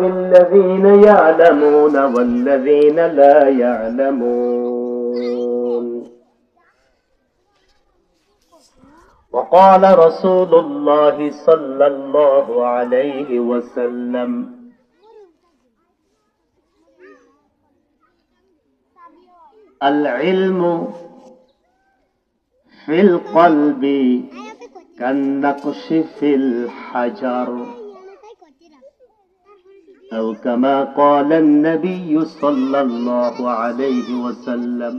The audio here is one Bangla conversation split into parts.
يستوي الذين يعلمون والذين لا يعلمون وقال رسول الله صلى الله عليه وسلم العلم في القلب كالنقش في الحجر أو كما قال النبي صلى الله عليه وسلم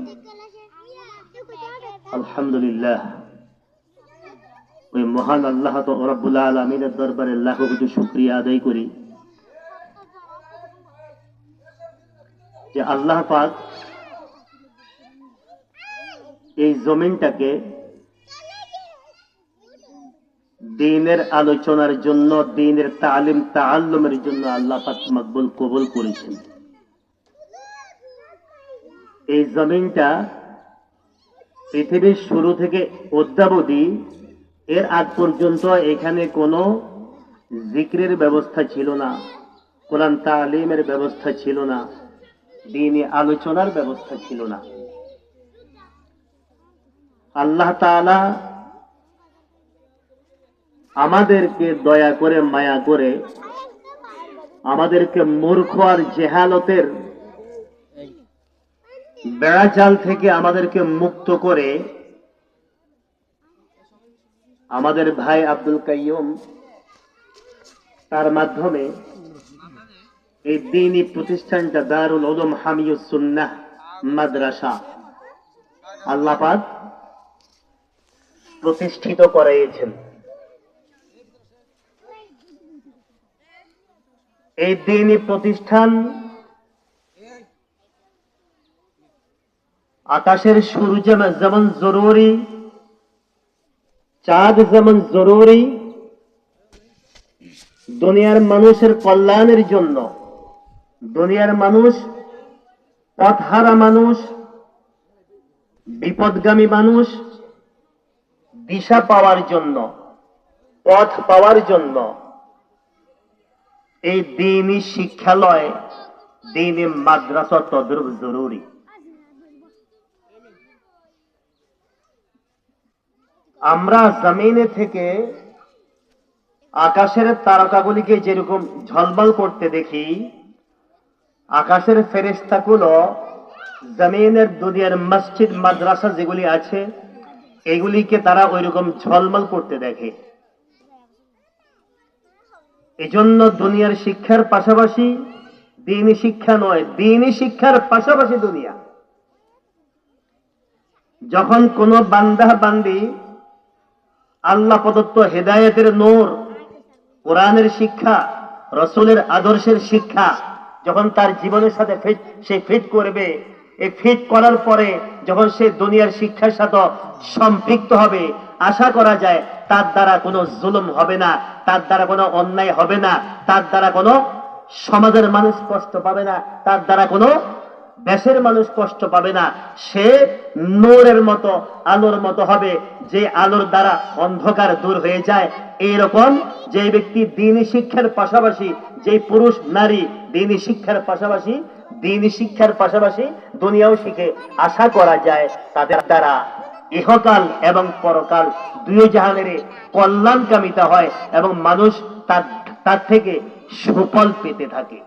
الحمد لله ওই মহান আল্লাহ রাব্বুল আলামিনের দরবারে লাখো কোটি শুকরিয়া আদায় করি যে আল্লাহ পাক এই জমিনটাকে দ্বীনের আলোচনার জন্য, দ্বীনের তালিম তাআল্লুমের জন্য আল্লাহ পাক মকবুল কবুল করেছেন। এই জমিনটা পৃথিবীর শুরু থেকে অদ্যাবধি এর আগ পর্যন্ত এখানে কোনো জিক্রের ব্যবস্থা ছিল না, কোরআন তালিমের ব্যবস্থা ছিল না, দ্বীনি আলোচনার ব্যবস্থা ছিল না। আল্লাহ তাআলা আমাদেরকে দয়া করে, মায়া করে আমাদেরকে মূর্খ আর জেহালতের বেড়াজাল থেকে আমাদেরকে মুক্ত করে আমাদের ভাই আব্দুল কাইয়ুম তার মাধ্যমে এই দ্বীনি প্রতিষ্ঠানটা দারুল উলুম হামিয়ুস সুন্নাহ মাদ্রাসা আল্লাহ পাক প্রতিষ্ঠিত করাইয়েছেন। এই দ্বীনি প্রতিষ্ঠান আকাশের সূর্য যেমন জরুরি, চাঁদ যেমন জরুরি, দুনিয়ার মানুষের কল্যাণের জন্য, দুনিয়ার মানুষ, পথহারা মানুষ, বিপদগামী মানুষ দিশা পাওয়ার জন্য, পথ পাওয়ার জন্য এই দ্বীনি শিক্ষালয়, দ্বীনি মাদ্রাসা তদ্রুপ জরুরি। আমরা জমিনে থেকে আকাশের তারকাগুলিকে যেরকম ঝলমল করতে দেখি, আকাশের ফেরেশতাগুলো জমিনের দুনিয়ার মসজিদ মাদ্রাসা যেগুলি আছে এগুলিকে তারা ওইরকম ঝলমল করতে দেখে। এজন্য দুনিয়ার শিক্ষার পাশাপাশি দ্বীনি শিক্ষা নয়, দ্বীনি শিক্ষার পাশাপাশি দুনিয়া। যখন কোন বান্দা বান্দি আল্লাহ প্রদত্ত হেদায়েতের নূর, কোরআনের শিক্ষা, রাসূলের আদর্শের শিক্ষা যখন তার জীবনের সাথে সে ফিট করবে, এই ফিট করার পরে যখন সে দুনিয়ার শিক্ষার সাথে সম্পৃক্ত হবে, আশা করা যায় তার দ্বারা কোনো জুলুম হবে না, তার দ্বারা কোনো অন্যায় হবে না, তার দ্বারা কোনো সমাজের মানুষ কষ্ট পাবে না, তার দ্বারা কোনো দেশের মানুষ কষ্ট পাবে না। সে নূরের মতো, আলোর মতো হবে, যে আলোর দ্বারা অন্ধকার দূর হয়ে যায়। এইরকম যে ব্যক্তি দ্বীনি শিক্ষার পাশাপাশি, যে পুরুষ নারী দ্বীনি শিক্ষার পাশাপাশি, দ্বীনি শিক্ষার পাশাপাশি দুনিয়াও শিখে, আশা করা যায় তাদের দ্বারা ইহকাল এবং পরকাল দুই জাহানের কল্যাণকামিতা হয় এবং মানুষ তার থেকে সুফল পেতে থাকে।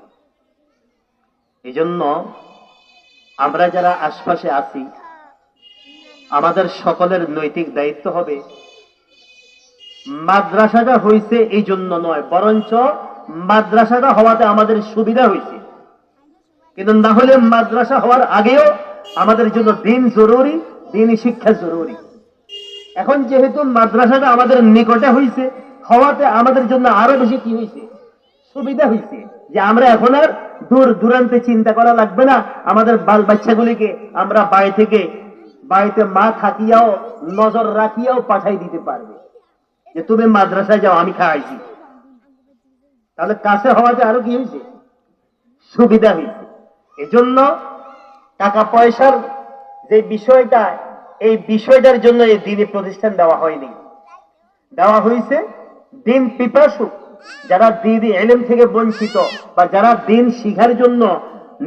এজন্য আমরা যারা আশপাশে আছি, আমাদের সকলের নৈতিক দায়িত্ব হবে, মাদ্রাসাটা হইছে এই জন্য নয়, বরঞ্চ মাদ্রাসাটা হওয়াতে আমাদের সুবিধা হয়েছে, কিন্তু না হলে মাদ্রাসা হওয়ার আগেও আমাদের জন্য দ্বীন জরুরি, দ্বীনি শিক্ষা জরুরি। এখন যেহেতু মাদ্রাসাটা আমাদের নিকটে হয়েছে, হওয়াতে আমাদের জন্য আরো বেশি কি হয়েছে, সুবিধা হয়েছে, যে আমরা এখন আর দূর দূরান্তে চিন্তা করা লাগবে না। আমাদের বাল বাচ্চাগুলিকে আমরা বাড়ি থেকে, বাড়িতে মা থাকিয়াও, নজর রাখিয়াও পাঠাই দিতে পারবে যে তুমি মাদ্রাসায় যাও, আমি খাওয়াইছি। তাহলে কাছে হওয়াতে আরো কি হয়েছে, সুবিধা হয়েছে। এজন্য টাকা পয়সার যে বিষয়টা, এই বিষয়টার জন্য এই দ্বীনি প্রতিষ্ঠান দেওয়া হয়নি, দেওয়া হয়েছে দ্বীন পিপাসু যারা দ্বীনি ইলম থেকে বঞ্চিত বা যারা দ্বীন শিখার জন্য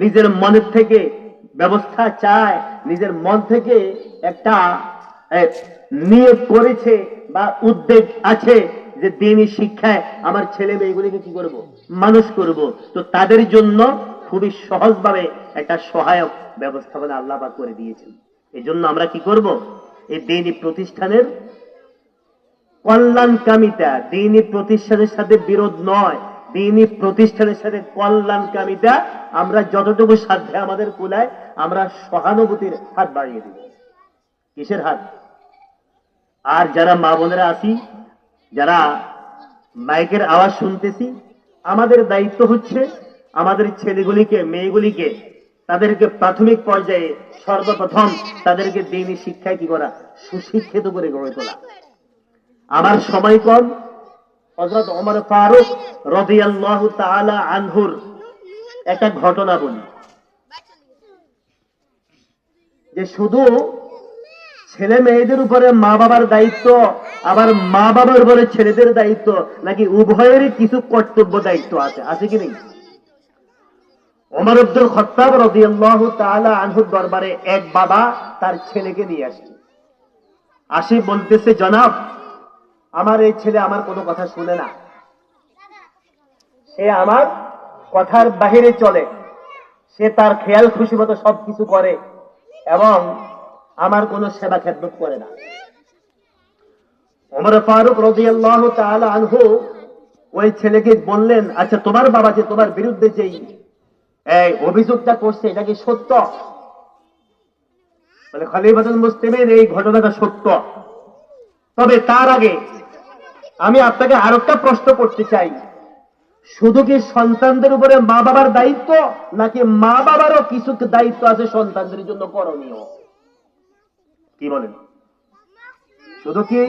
নিজের মনের থেকে ব্যবস্থা চায়, নিজের মন থেকে একটা নিয়ত করেছে বা উদ্বেগ আছে যে দ্বীনি শিক্ষায় আমার ছেলে মেয়েগুলিকে কি করব, মানুষ করব, তো তাদের জন্য খুবই সহজভাবে একটা সহায়ক ব্যবস্থাপনা আল্লাহ পাক করে দিয়েছেন। এই জন্য আমরা কি করব, এই দ্বীনি প্রতিষ্ঠানের কল্যাণকামিতা, দ্বীনি প্রতিষ্ঠানের সাথে বিরোধ নয়, দ্বীনি প্রতিষ্ঠানের সাথে কল্যাণকামিতা আমরা যতটুকু সাধ্যে আমাদের কুলায় আমরা সহানুভূতির হাত বাড়িয়ে দিব। কিসের হাত? আর যারা মা বোনেরা আছি, যারা মাইকের আওয়াজ শুনতেছি, আমাদের দায়িত্ব হচ্ছে আমাদের ছেলেগুলিকে মেয়েগুলিকে তাদেরকে প্রাথমিক পর্যায়ে সর্বপ্রথম তাদেরকে দ্বীনি শিক্ষায় কি করা, সুশিক্ষিত করে গড়ে তোলা। আমার সময় কম, হযরত ওমর ফারুক রাদিয়াল্লাহু তাআলা আনহুর একটা ঘটনা বলি, যে শুধু ছেলে মেয়েদের উপরে মা বাবার দায়িত্ব, আবার মা বাবার উপরে ছেলেদের দায়িত্ব, নাকি উভয়েরই কিছু কর্তব্য দায়িত্ব আছে, আছে কি নেই? ওমর আব্দুল খাত্তাব রাদিয়াল্লাহু তাআলা আনহুর দরবারে এক বাবা তার ছেলেকে নিয়ে আসি বলতেছে, জনাব, আমার এই ছেলে আমার কোনো কথা শুনে না, সে আমার কথার বাহিরে চলে, সে তার খেয়াল খুশি মতো সবকিছু করে এবং আমার কোনো সেবা খেদমত করে না। ওমর ফারুক রাদিয়াল্লাহু তাআলা আনহু ওই ছেলেকে বললেন, আচ্ছা তোমার বাবা যে তোমার বিরুদ্ধে যেই এই অভিযোগটা করছে এটা কি সত্য? বলে, খলিফাতুল মুসলিমিন, এই ঘটনাটা সত্য, তবে তার আগে আমি আপনাকে আরেকটা প্রশ্ন করতে চাই, শুধু কি সন্তানদের উপরে মা বাবার দায়িত্ব, নাকি মা বাবারও কিছু দায়িত্ব আছে সন্তানদের জন্য করণীয়? কি বলেন? শুধু কি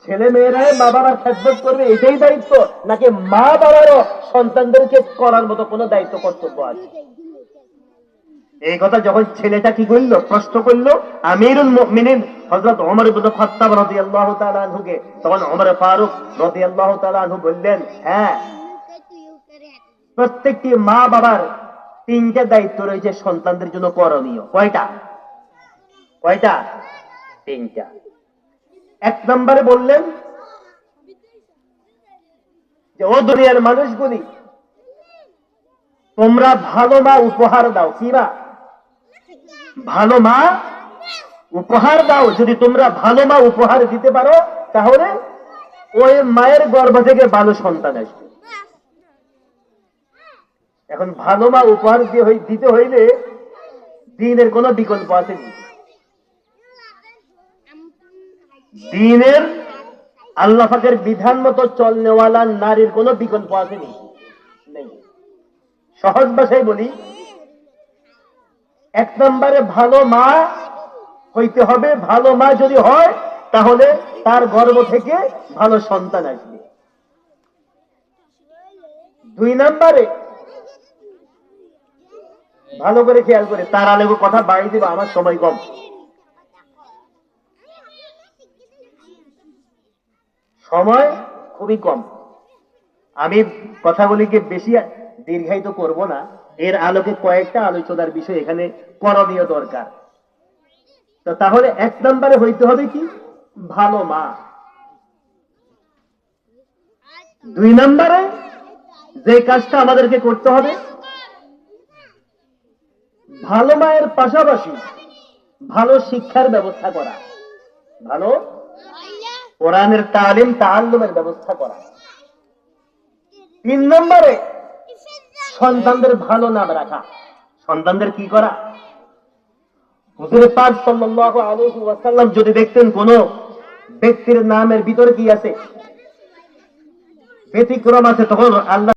ছেলে মেয়েরাই মা বাবার খেদমত করবে এটাই দায়িত্ব, নাকি মা বাবারও সন্তানদেরকে করার মতো কোনো দায়িত্ব কর্তব্য আছে? এই কথা যখন ছেলেটা কি করলো, প্রশ্ন করলো আমিরুল মুমিনিন হযরত ওমর ইবনে খাত্তাব রাদিয়াল্লাহু তাআলা আনহুকে, তখন ওমর ফারুক রাদিয়াল্লাহু তাআলা আনহু বললেন, হ্যাঁ, প্রত্যেকটি মা বাবার তিনটা দায়িত্ব রয়েছে সন্তানদের জন্য করণীয়। কয়টা? কয়টা? তিনটা। এক নম্বরে বললেন যে, ও দুনিয়ার মানুষগুলি, তোমরা ভালো মা উপহার দাও। কি মা? ভালো মা উপহার দাও। যদি তোমরা ভালো মা উপহার দিতে পারো, তাহলে ওই মায়ের গর্ভ থেকে ভালো সন্তান আসবে। এখন ভালো মা উপহার দিতে হইলে দ্বীনের কোন বিকল্প আছে? দ্বীনের আল্লাহ পাকের বিধান মতো চলনেওয়ালা নারীর কোন বিকল্প আছে নেই? সহজ ভাষায় বলি, এক নম্বরে ভালো মা হইতে হবে। ভালো মা যদি হয়, তাহলে তার গর্ভ থেকে ভালো সন্তান আসবে। দুই নম্বরে, ভালো করে খেয়াল করে, তার আলেগো কথা বাড়িয়ে দেবে, আমার সময় কম। সময় খুবই কম, আমি কথাগুলিকে বেশি দীর্ঘায়িত করব না। এর আলোকে কয়েকটা আলোচনার বিষয় এখানে করণীয় দরকার। তো তাহলে এক নম্বরে হইতে হবে কি? ভালো মা। দুই নম্বরে যে কাজটা আমাদেরকে করতে হবে, ভালো মায়ের পাশাপাশি ভালো শিক্ষার ব্যবস্থা করা, ভালো কোরআনের তালিম তাআল্লুমের ব্যবস্থা করা। তিন নম্বরে সন্তানদের ভালো নাম রাখা। সন্তানদের কি করা? হুজুর পাক সাল্লাল্লাহু আলাইহি ওয়াসাল্লাম যদি দেখতেন কোন ব্যক্তির নামের ভিতরে কি আছে, ব্যতিক্রম আছে, তখন আল্লাহ